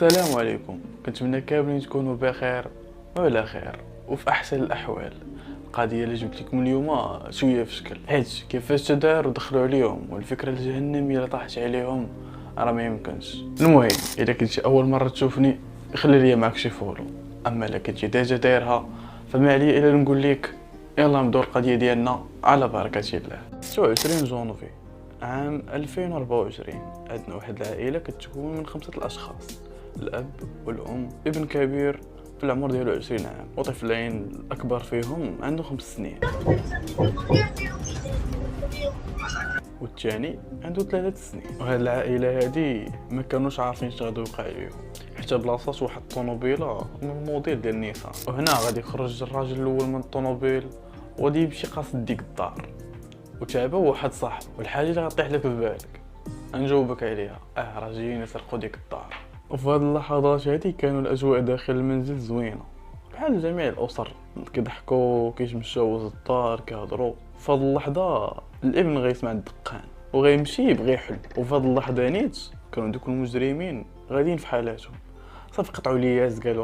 السلام عليكم. كنتمنى كاملين تكونوا بخير وعلى خير وفي احسن الاحوال. القضيه اللي جبت لكم اليوم شويه في شكل حيت كيفاش تدار ودخلوا عليهم والفكره الجهنميه اللي طاحت عليهم راه ما يمكنش. المهم اذا كنتي اول مره تشوفني خلي لي معك شي فولو، اما الا كنتي ديجا دايرها فما عليا الا نقول لك يلا نبداو القضيه ديالنا على بركه الله. 29 جونفي عام 2024 عندنا واحد العائله كتكون من 5 الاشخاص، الاب والام، ابن كبير في العمر ديالو 20 عام وطفلين الاكبر فيهم عنده 5 سنين والثاني عنده 3 سنين. وهاد العائله هادي ما كانوش عارفين اش غادي يوقع ليهم حتى بلاصه واحد الطوموبيله من الموديل ديال نيسان. وهنا غادي يخرج الراجل الاول من الطوموبيل وغادي يمشي قاصد ديك الدار وتابعه واحد صاحبه. والحاجه اللي غطيح لك في بالك نجاوبك عليها، راه جايين يسرقوا ديك الدار. وفي هاد اللحظات هادي كانوا الاجواء داخل المنزل زوينه بحال جميع الاسر، كيضحكوا كيتمشاو وسط الدار كيهضروا. في هاد اللحظه الابن غيسمع الدقان وغيمشي يبغي يحل، وفي هاد اللحظه نيت كانوا دوك المجرمين غاديين في حالاتهم صافي قطعوا لياس قالوا